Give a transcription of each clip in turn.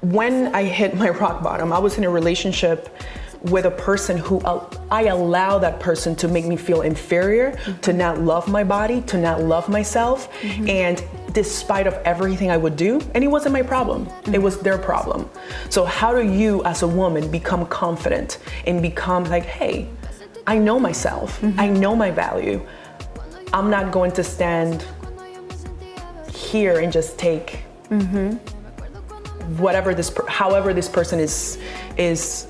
when I hit my rock bottom, I was in a relationship with a person who I allow that person to make me feel inferior, to not love my body, to not love myself. And despite of everything I would do, and it wasn't my problem, it was their problem. So how do you as a woman become confident and become like, hey, I know myself, I know my value. I'm not going to stand here and just take whatever however this person is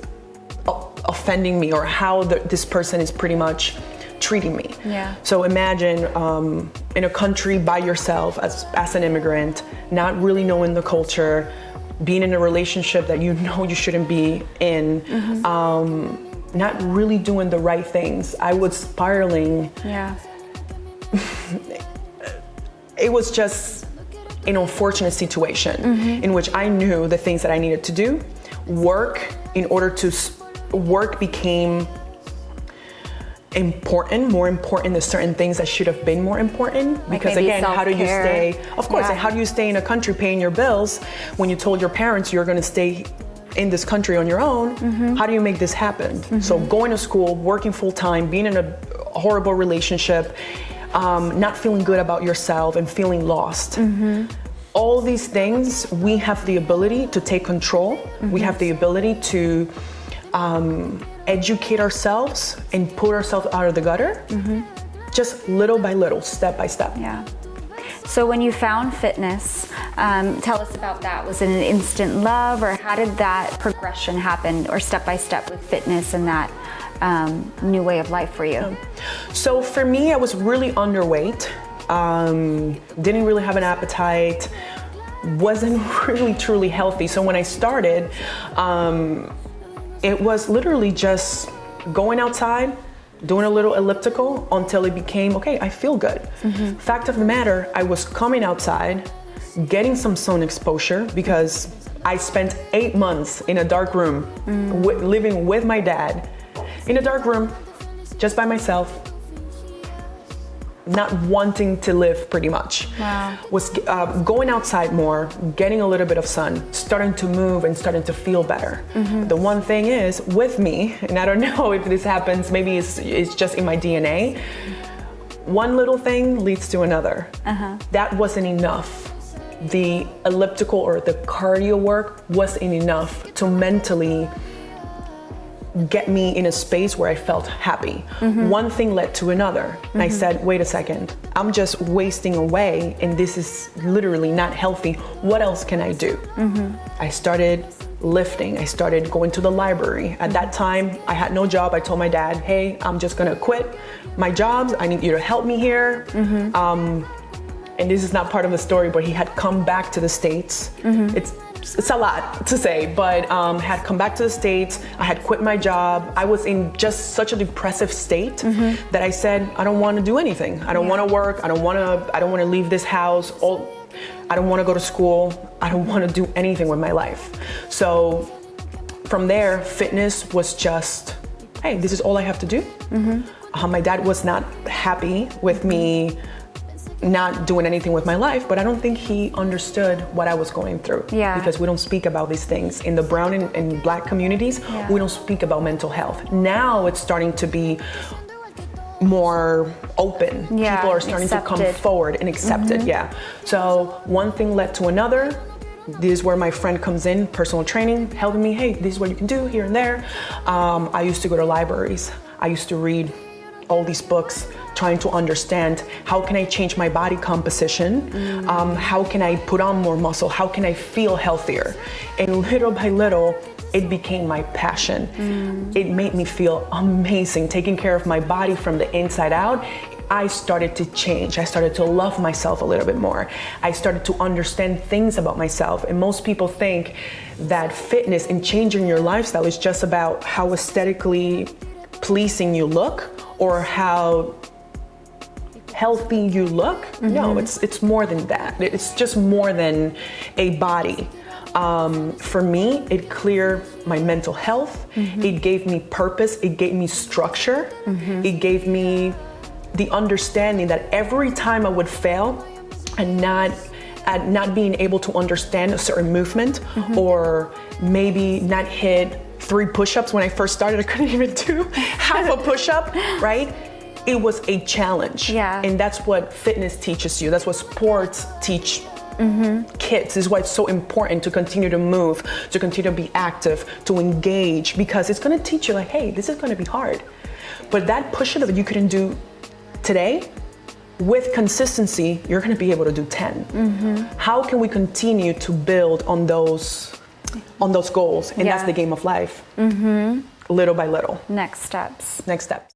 offending me, or how this person is pretty much treating me. Yeah. So imagine in a country by yourself as an immigrant, not really knowing the culture, being in a relationship that you know you shouldn't be in, not really doing the right things. I was spiraling. Yeah. It was just an unfortunate situation in which I knew the things that I needed to do. Work became important, more important than certain things that should have been more important. Like because again, how do you stay, of course, and how do you stay in a country paying your bills when you told your parents you're gonna stay in this country on your own? How do you make this happen? So going to school, working full time, being in a horrible relationship, not feeling good about yourself and feeling lost. All these things, we have the ability to take control. We have the ability to educate ourselves and put ourselves out of the gutter, just little by little, step by step. Yeah. So when you found fitness, tell us about that. Was it an instant love, or how did that progression happen, or step by step with fitness and that new way of life for you? So for me, I was really underweight, didn't really have an appetite, wasn't really truly healthy. So when I started, it was literally just going outside, doing a little elliptical until it became, okay, I feel good. Fact of the matter, I was coming outside, getting some sun exposure, because I spent 8 months in a dark room, living with my dad, in a dark room, just by myself, not wanting to live pretty much. Wow. Was going outside more, getting a little bit of sun, starting to move and starting to feel better. The one thing is with me, and I don't know if this happens, maybe it's just in my DNA, one little thing leads to another. That wasn't enough. The elliptical or the cardio work wasn't enough to mentally get me in a space where I felt happy. One thing led to another. And I said, wait a second, I'm just wasting away and this is literally not healthy. What else can I do? I started lifting. I started going to the library. At that time, I had no job. I told my dad, hey, I'm just gonna quit my jobs. I need you to help me here. And this is not part of the story, but he had come back to the States. It's a lot to say, but had come back to the States. I had quit my job. I was in just such a depressive state that I said, I don't want to do anything. I don't want to work. I don't want to leave this house. I don't want to go to school. I don't want to do anything with my life. So from there, fitness was just, hey, this is all I have to do. My dad was not happy with me not doing anything with my life, but I don't think he understood what I was going through. Because we don't speak about these things. In the brown and black communities, we don't speak about mental health. Now it's starting to be more open. People are starting to come forward and accept it. So one thing led to another. This is where my friend comes in, personal training, helping me, hey, this is what you can do here and there. I used to go to libraries. I used to read all these books, trying to understand how can I change my body composition, how can I put on more muscle, how can I feel healthier. And little by little, it became my passion. It made me feel amazing, taking care of my body from the inside out. I started to change. I started to love myself a little bit more. I started to understand things about myself. And most people think that fitness and changing your lifestyle is just about how aesthetically pleasing you look or how healthy you look. No, it's more than that. It's just more than a body. For me, it cleared my mental health. It gave me purpose. It gave me structure. It gave me the understanding that every time I would fail and not at not being able to understand a certain movement, or maybe not hit 3 push-ups. When I first started, I couldn't even do half a push-up, right? It was a challenge. Yeah. And that's what fitness teaches you. That's what sports teach kids. This is why it's so important to continue to move, to continue to be active, to engage, because it's gonna teach you like, hey, this is gonna be hard. But that push-up that you couldn't do today, with consistency, you're gonna be able to do 10. How can we continue to build on those goals? And that's the game of life. Little by little. Next steps. Next steps.